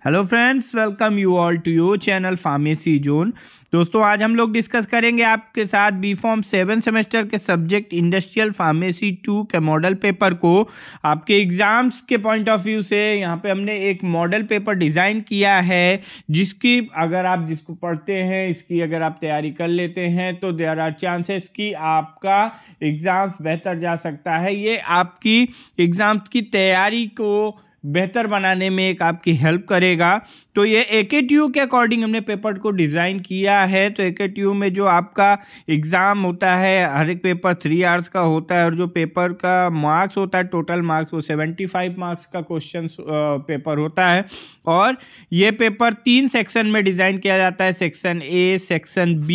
Hello friends, welcome you all to your channel pharmacy zone. दोस्तों, आज हम लोग डिस्कस करेंगे आपके साथ बी फॉर्म 7 सेमेस्टर के सब्जेक्ट इंडस्ट्रियल फार्मेसी 2 के मॉडल पेपर को आपके एग्जाम्स के पॉइंट ऑफ व्यू से। यहाँ पे हमने एक मॉडल पेपर डिज़ाइन किया है जिसकी अगर आप जिसको पढ़ते हैं, इसकी अगर आप तैयारी कर लेते हैं तो देयर आर चांसेस कि आपका एग्ज़ाम्स बेहतर जा सकता है। ये आपकी एग्ज़ाम्स की तैयारी को बेहतर बनाने में एक आपकी हेल्प करेगा। तो ये AKTU के अकॉर्डिंग हमने पेपर को डिज़ाइन किया है। तो AKTU में जो आपका एग्ज़ाम होता है, हर एक पेपर 3 आवर्स का होता है और जो पेपर का मार्क्स होता है, टोटल मार्क्स, वो 75 मार्क्स का क्वेश्चन पेपर होता है। और ये पेपर 3 सेक्शन में डिज़ाइन किया जाता है, section A, section B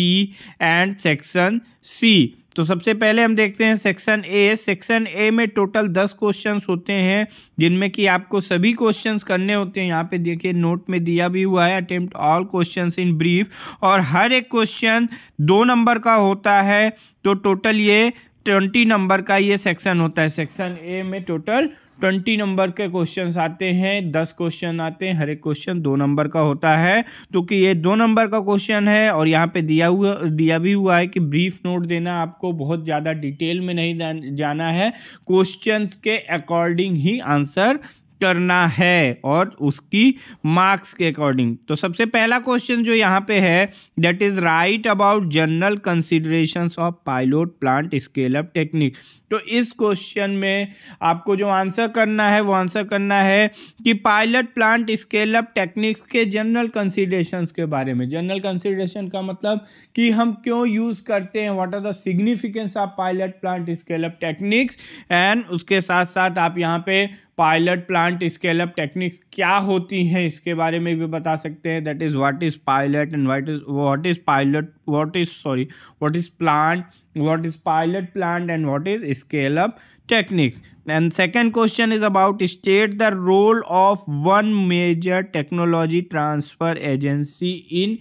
and section C। तो सबसे पहले हम देखते हैं सेक्शन ए। सेक्शन ए में टोटल 10 क्वेश्चंस होते हैं जिनमें कि आपको सभी क्वेश्चंस करने होते हैं। यहाँ पे देखिए नोट में दिया भी हुआ है, attempt all questions in brief. और हर एक क्वेश्चन 2 नंबर का होता है। तो टोटल ये 20 नंबर का ये सेक्शन होता है। सेक्शन ए में टोटल 20 नंबर के क्वेश्चंस आते हैं, 10 क्वेश्चन आते हैं, हर एक क्वेश्चन 2 नंबर का होता है। तो कि ये 2 नंबर का क्वेश्चन है और यहाँ पे दिया भी हुआ है कि ब्रीफ नोट देना, आपको बहुत ज़्यादा डिटेल में नहीं जाना है, क्वेश्चंस के अकॉर्डिंग ही आंसर करना है और उसकी मार्क्स के अकॉर्डिंग। तो सबसे पहला क्वेश्चन जो यहाँ पे है, that is right about general considerations of pilot plant scale up technique. तो इस क्वेश्चन में आपको जो आंसर करना है वो आंसर करना है कि pilot plant scale up techniques के जनरल कंसिडरेशंस के बारे में। जनरल कंसिडरेशन का मतलब कि हम क्यों यूज़ करते हैं, what are the significance of pilot plant scale up techniques. And उसके साथ साथ आप यहाँ पे pilot plant scale up techniques क्या होती हैं इसके बारे में भी बता सकते हैं। That is what is pilot and what is plant, what is pilot plant and what is scale up techniques. And second question is about state the role of one major technology transfer agency in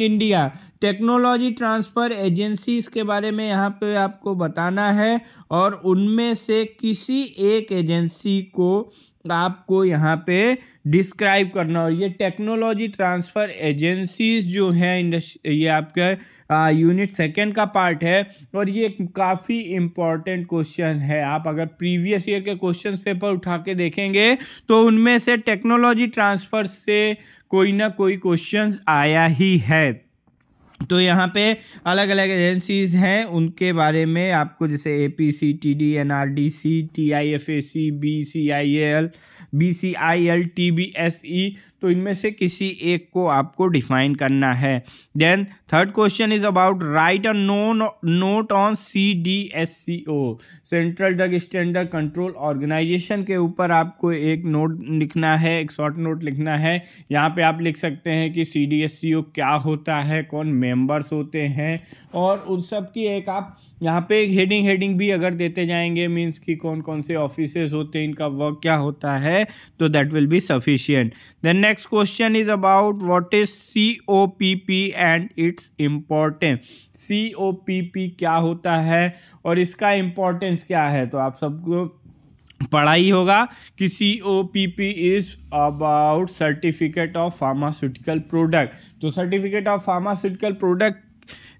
India. Technology transfer agencies के बारे में यहाँ पे आपको बताना है और उनमें से किसी एक एजेंसी को आपको यहाँ पे डिस्क्राइब करना। और ये टेक्नोलॉजी ट्रांसफ़र एजेंसीज जो हैं ये आपका यूनिट 2 का पार्ट है और ये काफ़ी इम्पॉर्टेंट क्वेश्चन है। आप अगर प्रीवियस ईयर के क्वेश्चन पेपर उठा के देखेंगे तो उनमें से टेक्नोलॉजी ट्रांसफ़र से कोई ना कोई क्वेश्चन आया ही है। तो यहाँ पे अलग अलग एजेंसीज हैं, उनके बारे में आपको जैसे APCTD, NRDC, TIFAC, BCIL, TBSE, तो इनमें से किसी एक को आपको डिफाइन करना है। Then third question is about write a note on CDSCO, central drug standard control organisation के ऊपर आपको एक नोट लिखना है, एक शॉर्ट नोट लिखना है। यहाँ पे आप लिख सकते हैं कि CDSCO क्या होता है, कौन मेंबर्स होते हैं और उन सब की एक आप यहाँ पे एक हेडिंग भी अगर देते जाएंगे, मीन्स कि कौन कौन से ऑफिसेज होते हैं, इनका वर्क क्या होता है, तो that will be sufficient. Then next question is about what is COPP and its importance. COPP क्या होता है और इसका इम्पोर्टेंस क्या है, तो आप सबको पढ़ा ही होगा कि COPP is about certificate of pharmaceutical product. तो सर्टिफिकेट ऑफ फार्मास्यूटिकल प्रोडक्ट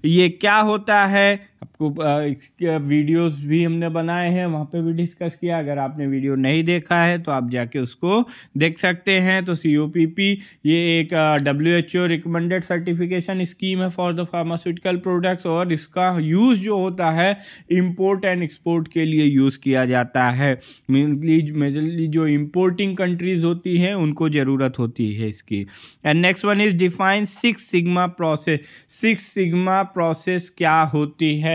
ये क्या होता है, आपको इसके वीडियोस भी हमने बनाए हैं, वहाँ पे भी डिस्कस किया। अगर आपने वीडियो नहीं देखा है तो आप जाके उसको देख सकते हैं। तो COPP ये एक WHO रिकमेंडेड सर्टिफिकेशन स्कीम है फॉर द फार्मास्यूटिकल प्रोडक्ट्स और इसका यूज़ जो होता है इंपोर्ट एंड एक्सपोर्ट के लिए यूज़ किया जाता है। मेनली जो इंपोर्टिंग कंट्रीज़ होती हैं उनको ज़रूरत होती है इसकी। And next one is define 6 sigma process. 6 sigma process क्या होती है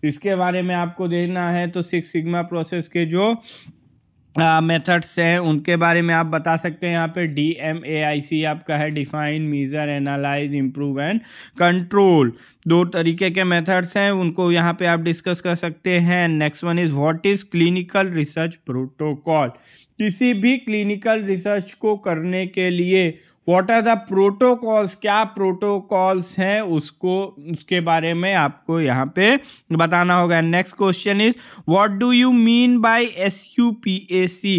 इसके बारे में आपको देखना है। तो 6 सिग्मा प्रोसेस के जो मेथड्स हैं उनके बारे में आप बता सकते हैं। यहाँ पे DMAIC आपका है, define, measure, analyse, improve and control. 2 तरीके के मेथड्स हैं, उनको यहाँ पे आप डिस्कस कर सकते हैं। Next one is what is clinical research protocol. किसी भी क्लिनिकल रिसर्च को करने के लिए व्हाट आर द प्रोटोकॉल्स, क्या प्रोटोकॉल्स हैं उसके बारे में आपको यहाँ पे बताना होगा। Next question is what do you mean by SUPAC।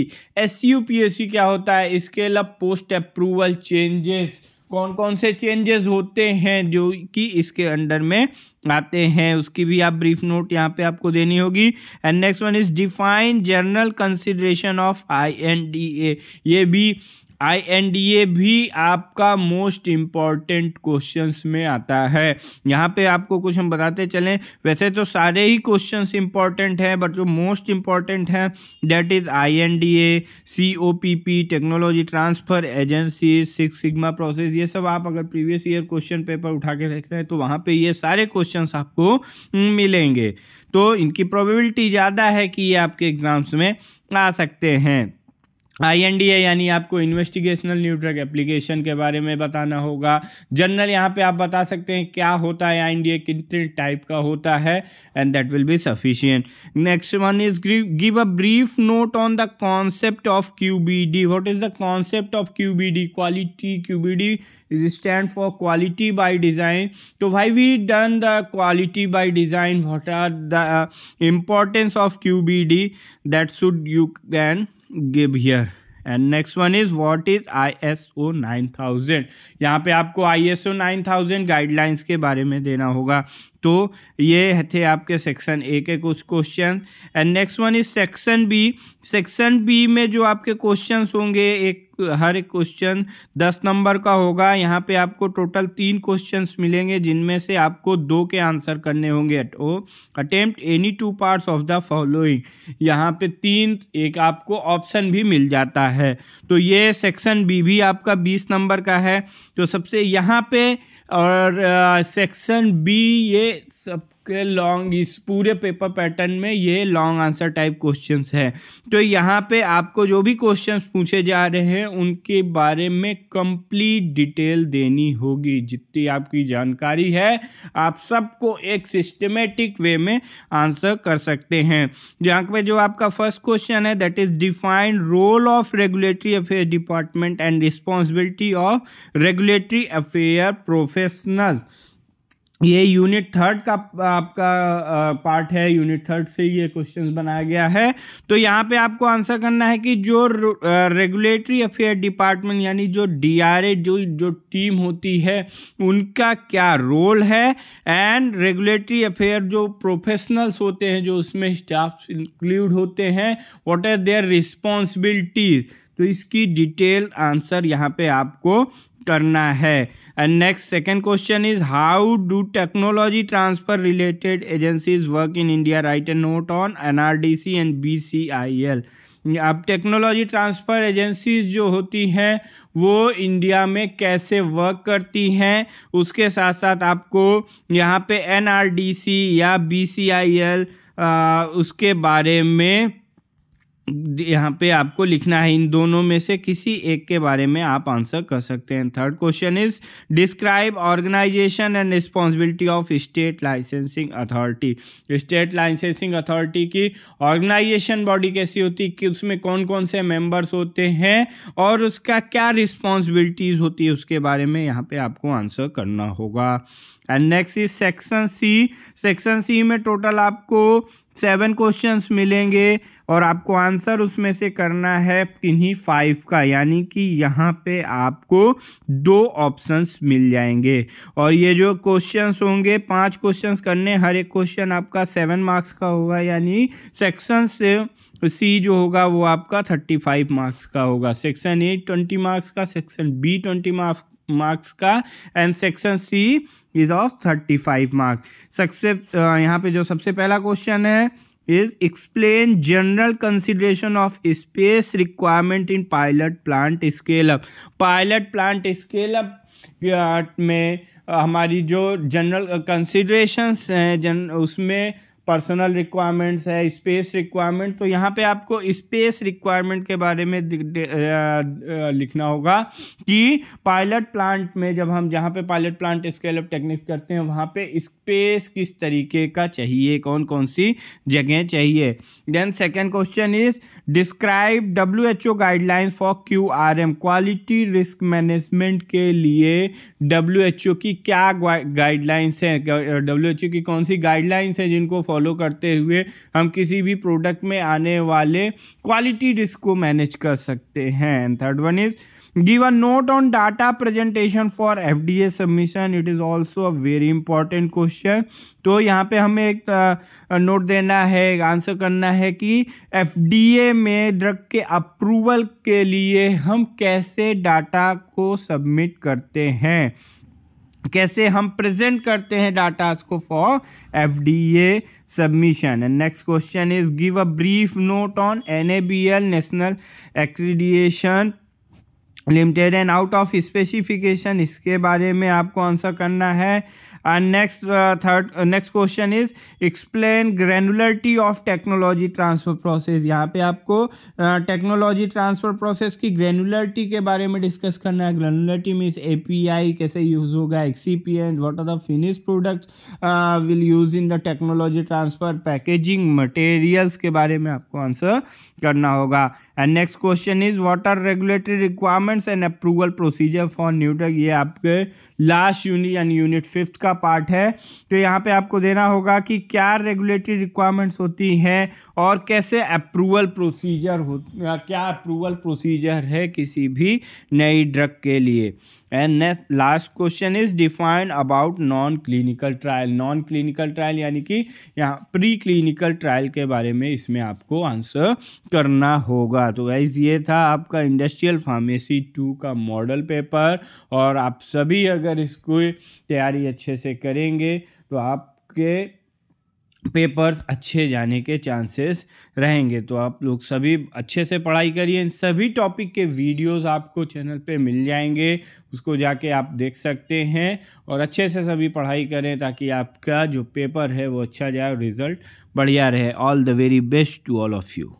SUPAC क्या होता है? Scale up post approval changes. कौन कौन से चेंजेस होते हैं जो कि इसके अंडर में आते हैं, उसकी भी आप ब्रीफ नोट यहाँ पे आपको देनी होगी। And next one is define general consideration of INDA। ये भी INDA भी आपका मोस्ट इम्पॉर्टेंट क्वेश्चंस में आता है। यहाँ पे आपको कुछ हम बताते चलें, वैसे तो सारे ही क्वेश्चंस इम्पॉर्टेंट हैं, बट जो मोस्ट इम्पॉर्टेंट है that is INDA, COPP, technology transfer agency, 6 sigma process. ये सब आप अगर प्रीवियस ईयर क्वेश्चन पेपर उठा के देख रहे हैं तो वहाँ पे ये सारे क्वेश्चंस आपको मिलेंगे। तो इनकी प्रोबेबिलिटी ज़्यादा है कि ये आपके एग्जाम्स में आ सकते हैं। INDA यानी आपको इन्वेस्टिगेशनल न्यू ड्रग एप्लीकेशन के बारे में बताना होगा। जनरल यहाँ पे आप बता सकते हैं क्या होता है INDA, कितने टाइप का होता है, and that will be sufficient. Next one is give a brief note on the concept of QBD। What is the concept of QBD? Quality, QBD is stand for quality by design. So why we done the quality by design? What are the importance of QBD? That should you can give here. And next one is what is ISO 9000। यहाँ पे आपको ISO 9000 guidelines के बारे में देना होगा। तो ये थे आपके सेक्शन A के कुछ question. And next one is section B। Section B में जो आपके क्वेश्चंस होंगे, हर एक क्वेश्चन 10 नंबर का होगा। यहाँ पे आपको टोटल 3 क्वेश्चंस मिलेंगे जिनमें से आपको 2 के आंसर करने होंगे। Attempt any 2 parts of the following. यहाँ पे 3 एक आपको ऑप्शन भी मिल जाता है। तो ये सेक्शन B भी आपका 20 नंबर का है। तो सबसे यहाँ पे और सेक्शन B ये सबके लॉन्ग, इस पूरे पेपर पैटर्न में ये लॉन्ग आंसर टाइप क्वेश्चंस है। तो यहाँ पे आपको जो भी क्वेश्चंस पूछे जा रहे हैं उनके बारे में कंप्लीट डिटेल देनी होगी। जितनी आपकी जानकारी है आप सबको एक सिस्टमेटिक वे में आंसर कर सकते हैं। यहाँ पे जो आपका फर्स्ट क्वेश्चन है that is define role of regulatory affair department and responsibility of regulatory affair professional. ये यूनिट 3 का आपका पार्ट है। यूनिट 3 से ये क्वेश्चंस बनाया गया है। तो यहाँ पे आपको आंसर करना है कि जो रेगुलेटरी अफेयर डिपार्टमेंट यानी जो DRA जो टीम होती है उनका क्या रोल है, एंड रेगुलेटरी अफेयर जो प्रोफेशनल्स होते हैं जो उसमें स्टाफ इंक्लूड होते हैं, व्हाट आर देयर रिस्पॉन्सिबिलिटीज। तो इसकी डिटेल आंसर यहाँ पे आपको करना है। And next second question is how do technology transfer related agencies work in India? Right A note on NRDC and BCIL। अब टेक्नोलॉजी ट्रांसफ़र एजेंसीज जो होती हैं वो इंडिया में कैसे वर्क करती हैं, उसके साथ साथ आपको यहाँ पे NRDC या BCIL उसके बारे में यहाँ पे आपको लिखना है। इन दोनों में से किसी एक के बारे में आप आंसर कर सकते हैं। Third question is describe organisation and responsibility of state licensing authority. State licensing authority की ऑर्गेनाइजेशन बॉडी कैसी होती है, कि उसमें कौन कौन से मेंबर्स होते हैं और उसका क्या रिस्पॉन्सिबिलिटीज़ होती है, उसके बारे में यहाँ पे आपको आंसर करना होगा। And next is section C. Section C में टोटल आपको 7 क्वेश्चंस मिलेंगे और आपको आंसर उसमें से करना है किन्हीं 5 का, यानी कि यहाँ पे आपको 2 ऑप्शंस मिल जाएंगे। और ये जो क्वेश्चंस होंगे 5 क्वेश्चंस करने, हर एक क्वेश्चन आपका 7 मार्क्स का होगा, यानी सेक्शन से सी जो होगा वो आपका 35 मार्क्स का होगा। सेक्शन ए 20 मार्क्स का, सेक्शन बी 20 मार्क्स का, and section C is of 35 marks. सबसे यहाँ पे जो सबसे पहला क्वेश्चन है is explain general consideration of space requirement in pilot plant scale up. Pilot plant scale up में हमारी जो जनरल कंसिडरेशंस हैं उसमें पर्सनल रिक्वायरमेंट्स है, स्पेस रिक्वायरमेंट। तो यहाँ पे आपको स्पेस रिक्वायरमेंट के बारे में लिखना होगा कि पायलट प्लांट में जब हम जहाँ पे pilot plant scale up techniques करते हैं वहाँ पे स्पेस किस तरीके का चाहिए, कौन कौन सी जगह चाहिए। Then second question is describe WHO guidelines for QRM, quality risk management के लिए WHO की क्या गाइडलाइंस है, WHO की कौन सी गाइडलाइंस है जिनको फॉलो करते हुए हम किसी भी प्रोडक्ट में आने वाले क्वालिटी रिस्क को मैनेज कर सकते हैं। And third one is give a note on data presentation for FDA submission, it is also a very important question. तो यहाँ पे हमें एक नोट देना है, आंसर करना है कि FDA में ड्रग के अप्रूवल के लिए हम कैसे डाटा को सबमिट करते हैं, कैसे हम प्रेजेंट करते हैं डाटा को for FDA submission. And next question is give a brief note on NABL national accreditation limited and out of specification, इसके बारे में आपको आंसर करना है। And next question is explain granularity of technology transfer process, यहाँ पे आपको technology transfer process की ग्रेनुलरिटी के बारे में डिस्कस करना है। ग्रेनुलरिटी मीन्स API कैसे यूज होगा, excipient, what are the finish products will use in the technology transfer, packaging materials के बारे में आपको आंसर करना होगा। And next question is what are regulatory requirements and approval procedure for new drug, ये आपके लास्ट यूनिट यानी unit 5 का पार्ट है। तो यहाँ पे आपको देना होगा कि क्या रेगुलेटरी रिक्वायरमेंट्स होती हैं और कैसे अप्रूवल प्रोसीजर क्या अप्रूवल प्रोसीजर है किसी भी नई ड्रग के लिए। And last question is define about non clinical trial, non clinical trial यानी कि यहाँ प्री क्लिनिकल ट्रायल के बारे में इसमें आपको आंसर करना होगा। तो गाइस ये था आपका इंडस्ट्रियल फार्मेसी 2 का मॉडल पेपर, और आप सभी अगर इसको तैयारी अच्छे से करेंगे तो आपके पेपर्स अच्छे जाने के चांसेस रहेंगे। तो आप लोग सभी अच्छे से पढ़ाई करिए, इन सभी टॉपिक के वीडियोस आपको चैनल पे मिल जाएंगे, उसको जाके आप देख सकते हैं और अच्छे से सभी पढ़ाई करें ताकि आपका जो पेपर है वो अच्छा जाए और रिज़ल्ट बढ़िया रहे। All the very best to all of you.